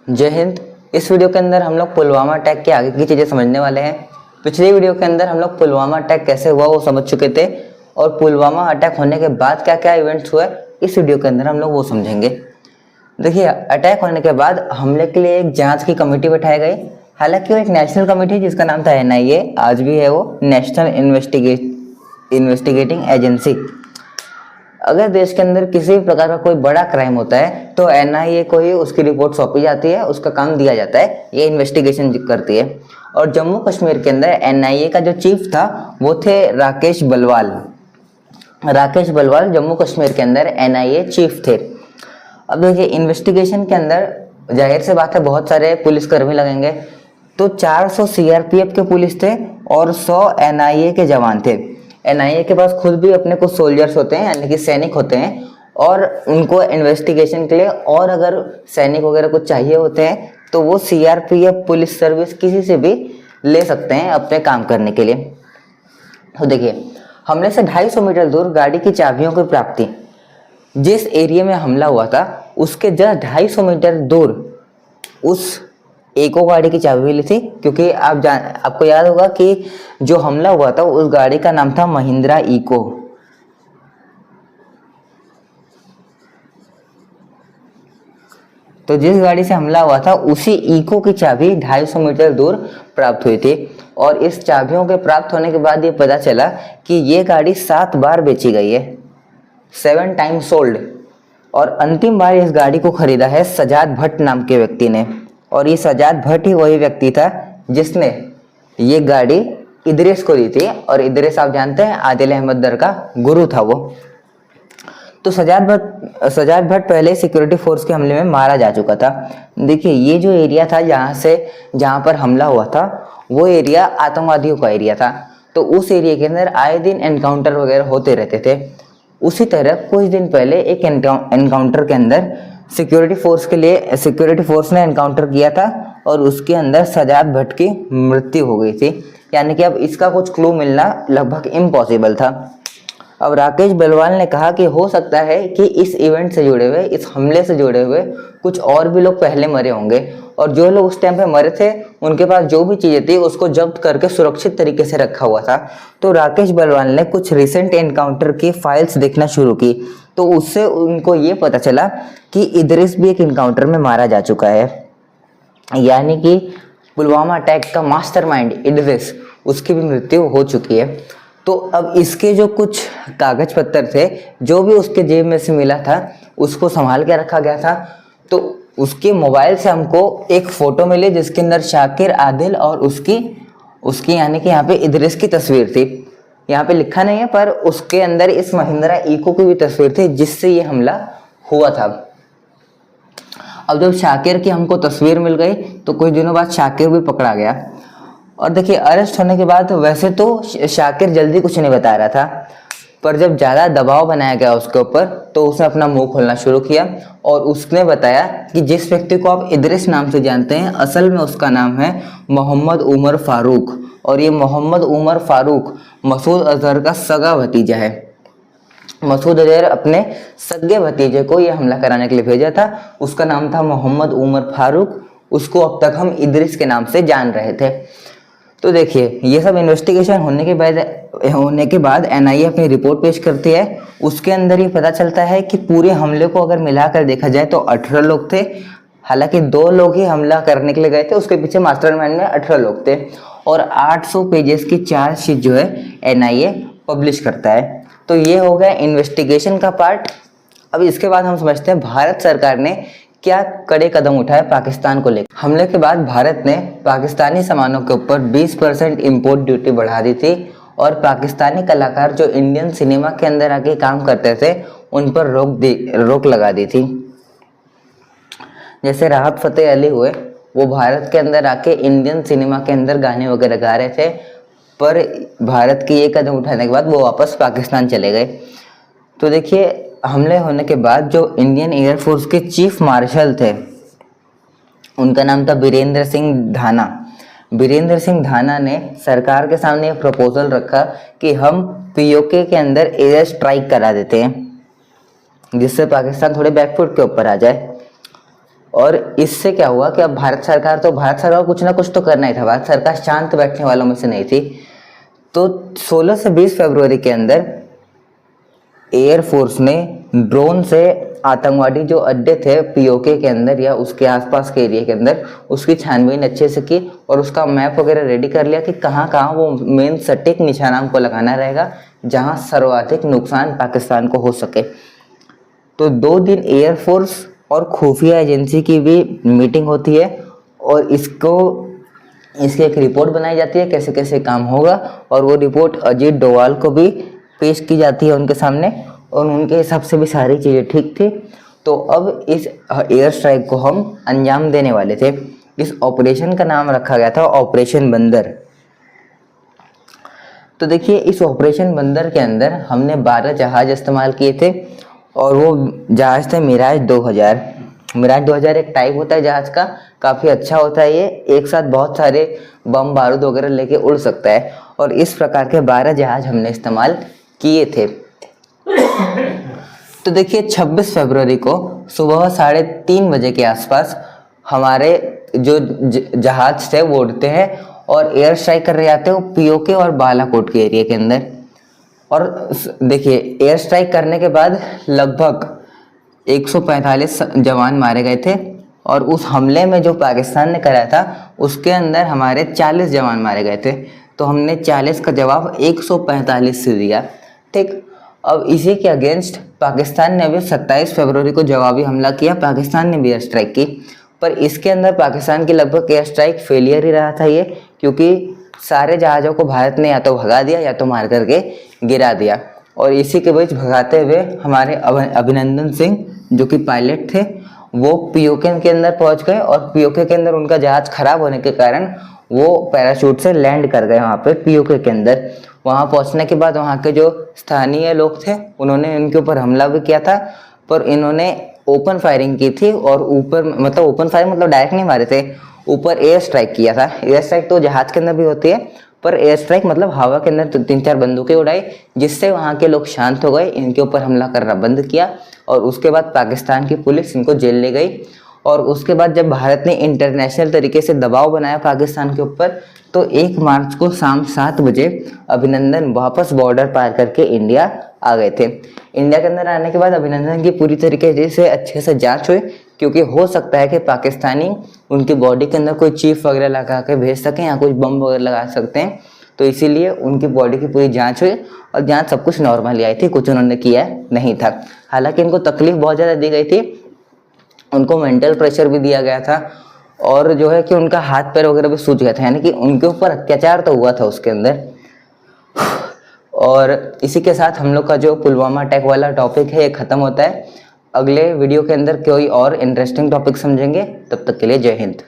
जय हिंद। इस वीडियो के अंदर हम लोग पुलवामा अटैक के आगे की चीज़ें समझने वाले हैं। पिछले वीडियो के अंदर हम लोग पुलवामा अटैक कैसे हुआ वो समझ चुके थे और पुलवामा अटैक होने के बाद क्या क्या इवेंट्स हुए इस वीडियो के अंदर हम लोग वो समझेंगे। देखिए, अटैक होने के बाद हमले के लिए एक जांच की कमेटी बैठाई गई। हालांकि वो एक नेशनल कमेटी जिसका नाम था NIA, आज भी है वो, नेशनल इन्वेस्टिगेटिंग एजेंसी। अगर देश के अंदर किसी भी प्रकार का कोई बड़ा क्राइम होता है तो NIA को ही उसकी रिपोर्ट सौंपी जाती है, उसका काम दिया जाता है, ये इन्वेस्टिगेशन करती है। और जम्मू कश्मीर के अंदर NIA का जो चीफ था वो थे राकेश बलवाल। राकेश बलवाल जम्मू कश्मीर के अंदर NIA चीफ थे। अब देखिए, इन्वेस्टिगेशन के अंदर जाहिर से बात है बहुत सारे पुलिसकर्मी लगेंगे, तो 400 CRPF के पुलिस थे और 100 NIA के जवान थे। NIA के पास खुद भी अपने कुछ सोल्जर्स होते हैं, यानी कि सैनिक होते हैं, और उनको इन्वेस्टिगेशन के लिए और अगर सैनिक वगैरह कुछ चाहिए होते हैं तो वो CRPF पुलिस सर्विस किसी से भी ले सकते हैं अपने काम करने के लिए। तो देखिए, हमले से 250 मीटर दूर गाड़ी की चाबियों की प्राप्ति। जिस एरिया में हमला हुआ था उसके जस्ट 250 मीटर दूर उस एको गाड़ी की चाबी मिली थी, क्योंकि आपको याद होगा कि जो हमला हुआ था उस गाड़ी का नाम था महिंद्रा इको। तो जिस गाड़ी से हमला हुआ था उसी इको की चाबी 250 मीटर दूर प्राप्त हुई थी। और इस चाबियों के प्राप्त होने के बाद ये पता चला कि ये गाड़ी 7 बार बेची गई है, 7 टाइम्स सोल्ड। और अंतिम बार इस गाड़ी को खरीदा है सजाद भट्ट नाम के व्यक्ति ने। और ये सजाद भट्ट ही वही व्यक्ति था जिसने ये गाड़ी इदरीस को दी थी। और इदरीस आप जानते हैं आदिल अहमद दर का गुरु था वो। तो सजाद भट्ट पहले सिक्योरिटी फोर्स के हमले में मारा जा चुका था। देखिए, ये जो एरिया था जहाँ पर हमला हुआ था वो एरिया आतंकवादियों का एरिया था। तो उस एरिया के अंदर आए दिन एनकाउंटर वगैरह होते रहते थे। उसी तरह कुछ दिन पहले एक एनकाउंटर के अंदर सिक्योरिटी फोर्स ने एनकाउंटर किया था और उसके अंदर सजाद भट्ट की मृत्यु हो गई थी। यानी कि अब इसका कुछ क्लू मिलना लगभग इम्पॉसिबल था। अब राकेश बलवाल ने कहा कि हो सकता है कि इस इवेंट से जुड़े हुए, इस हमले से जुड़े हुए कुछ और भी लोग पहले मरे होंगे, और जो लोग उस टाइम पे मरे थे उनके पास जो भी चीजें थी उसको जब्त करके सुरक्षित तरीके से रखा हुआ था। तो राकेश बलवाल ने कुछ रिसेंट एनकाउंटर की फाइल्स देखना शुरू की, तो उससे उनको ये पता चला कि इदरीस भी एक एनकाउंटर में मारा जा चुका है। यानी कि पुलवामा अटैक का मास्टरमाइंड इदरीस, उसकी भी मृत्यु हो चुकी है। तो अब इसके जो कुछ कागज पत्तर थे जो भी उसके जेब में से मिला था उसको संभाल के रखा गया था। तो उसके मोबाइल से हमको एक फोटो मिली जिसके अंदर शाकिर, आदिल और उसकी यानी कि यहाँ पे इदरीस की तस्वीर थी। यहाँ पे लिखा नहीं है पर उसके अंदर इस महिंद्रा इको की भी तस्वीर थी जिससे ये हमला हुआ था। अब जब शाकिर की हमको तस्वीर मिल गई तो कुछ दिनों बाद शाकिर भी पकड़ा गया। और देखिए, अरेस्ट होने के बाद वैसे तो शाकिर जल्दी कुछ नहीं बता रहा था, पर जब ज़्यादा दबाव बनाया गया उसके ऊपर तो उसने अपना मुंह खोलना शुरू किया और उसने बताया कि जिस व्यक्ति को आप इदरीस नाम से जानते हैं असल में उसका नाम है मोहम्मद उमर फारूक। और ये मोहम्मद उमर फारूक मसूद अजहर का सगा भतीजा है। मसूद अजहर अपने सगे भतीजे को ये हमला कराने के लिए भेजा था, उसका नाम था मोहम्मद उमर फारूक। उसको अब तक हम इदरीस के नाम से जान रहे थे। तो देखिए, ये सब इन्वेस्टिगेशन होने के बाद NIA अपनी रिपोर्ट पेश करती है। उसके अंदर ये पता चलता है कि पूरे हमले को अगर मिलाकर देखा जाए तो 18 लोग थे। हालांकि 2 लोग ही हमला करने के लिए गए थे, उसके पीछे मास्टरमाइंड में 18 लोग थे। और 800 पेजेस की चार्जशीट जो है NIA पब्लिश करता है। तो ये हो गया इन्वेस्टिगेशन का पार्ट। अब इसके बाद हम समझते हैं भारत सरकार ने क्या कड़े कदम उठाए पाकिस्तान को लेकर। हमले के बाद भारत ने पाकिस्तानी सामानों के ऊपर 20% इम्पोर्ट ड्यूटी बढ़ा दी थी और पाकिस्तानी कलाकार जो इंडियन सिनेमा के अंदर आके काम करते थे उन पर रोक लगा दी थी। जैसे राहत फतेह अली हुए, वो भारत के अंदर आके इंडियन सिनेमा के अंदर गाने वगैरह गा रहे थे, पर भारत की ये कदम उठाने के बाद वो वापस पाकिस्तान चले गए। तो देखिए, हमले होने के बाद जो इंडियन एयरफोर्स के चीफ मार्शल थे उनका नाम था बीरेंद्र सिंह धाना। बीरेंद्र सिंह धाना ने सरकार के सामने एक प्रपोजल रखा कि हम POK के अंदर एयर स्ट्राइक करा देते हैं जिससे पाकिस्तान थोड़े बैकफुट के ऊपर आ जाए। और इससे क्या हुआ कि अब भारत सरकार कुछ ना कुछ तो करना ही था। भारत सरकार शांत बैठने वालों में से नहीं थी। तो 16 से 20 फरवरी के अंदर एयरफोर्स ने ड्रोन से आतंकवादी जो अड्डे थे पीओके के अंदर या उसके आसपास के एरिया के अंदर, उसकी छानबीन अच्छे से की और उसका मैप वगैरह रेडी कर लिया कि कहाँ कहाँ वो मेन सटीक निशाना हमको लगाना रहेगा जहाँ सर्वाधिक नुकसान पाकिस्तान को हो सके। तो 2 दिन एयरफोर्स और खुफिया एजेंसी की भी मीटिंग होती है और इसकी एक रिपोर्ट बनाई जाती है कैसे कैसे काम होगा, और वो रिपोर्ट अजीत डोवाल को भी पेश की जाती है उनके सामने, और उनके हिसाब से भी सारी चीज़ें ठीक थी। तो अब इस एयर स्ट्राइक को हम अंजाम देने वाले थे। इस ऑपरेशन का नाम रखा गया था ऑपरेशन बंदर। तो देखिए इस ऑपरेशन बंदर के अंदर हमने 12 जहाज इस्तेमाल किए थे और वो जहाज थे मिराज 2000। मिराज 2000 एक टाइप होता है जहाज का, काफ़ी अच्छा होता है। ये एक साथ बहुत सारे बम बारूद वगैरह लेके उड़ सकता है और इस प्रकार के 12 जहाज हमने इस्तेमाल किए थे। तो देखिए 26 फरवरी को सुबह 3:30 बजे के आसपास हमारे जो जहाज थे वो उड़ते हैं और एयर स्ट्राइक कर रहे आते हैं वो पीओके और बालाकोट के एरिया के अंदर। और देखिए एयर स्ट्राइक करने के बाद लगभग 145 जवान मारे गए थे और उस हमले में जो पाकिस्तान ने कराया था उसके अंदर हमारे 40 जवान मारे गए थे। तो हमने 40 का जवाब 145 से दिया। ठीक, अब इसी के अगेंस्ट पाकिस्तान ने भी 27 फरवरी को जवाबी हमला किया। पाकिस्तान ने भी एयर स्ट्राइक की, पर इसके अंदर पाकिस्तान की लगभग एयर स्ट्राइक फेलियर ही रहा था ये, क्योंकि सारे जहाज़ों को भारत ने या तो भगा दिया या तो मार करके गिरा दिया। और इसी के बीच भगाते हुए हमारे अभिनंदन सिंह जो कि पायलट थे वो पीओके के अंदर पहुंच गए और पीओके के अंदर उनका जहाज खराब होने के कारण वो पैराशूट से लैंड कर गए वहाँ पे पीओके के अंदर। वहाँ पहुँचने के बाद वहाँ के जो स्थानीय लोग थे उन्होंने इनके ऊपर हमला भी किया था, पर इन्होंने ओपन फायरिंग की थी और ओपन फायरिंग मतलब डायरेक्ट नहीं मारे थे, ऊपर एयर स्ट्राइक किया था। एयर स्ट्राइक तो जहाज के अंदर भी होती है, पर एयर स्ट्राइक मतलब हवा के अंदर 3-4 बंदूकें उड़ाई जिससे वहाँ के लोग शांत हो गए, इनके ऊपर हमला करना बंद किया और उसके बाद पाकिस्तान की पुलिस इनको जेल ले गई। और उसके बाद जब भारत ने इंटरनेशनल तरीके से दबाव बनाया पाकिस्तान के ऊपर, तो 1 मार्च को शाम 7 बजे अभिनंदन वापस बॉर्डर पार करके इंडिया आ गए थे। इंडिया के अंदर आने के बाद अभिनंदन की पूरी तरीके से अच्छे से जांच हुई, क्योंकि हो सकता है कि पाकिस्तानी उनकी बॉडी के अंदर कोई चिप वगैरह लगा के भेज सकें या कुछ बम वगैरह लगा सकते हैं। तो इसीलिए उनकी बॉडी की पूरी जांच हुई और जांच सब कुछ नॉर्मली आई थी, कुछ उन्होंने किया नहीं था। हालांकि इनको तकलीफ बहुत ज़्यादा दी गई थी, उनको मेंटल प्रेशर भी दिया गया था और जो है कि उनका हाथ पैर वगैरह भी सूज गया था, यानी कि उनके ऊपर अत्याचार तो हुआ था उसके अंदर। और इसी के साथ हम लोग का जो पुलवामा अटैक वाला टॉपिक है ये ख़त्म होता है। अगले वीडियो के अंदर कोई और इंटरेस्टिंग टॉपिक समझेंगे, तब तक के लिए जय हिंद।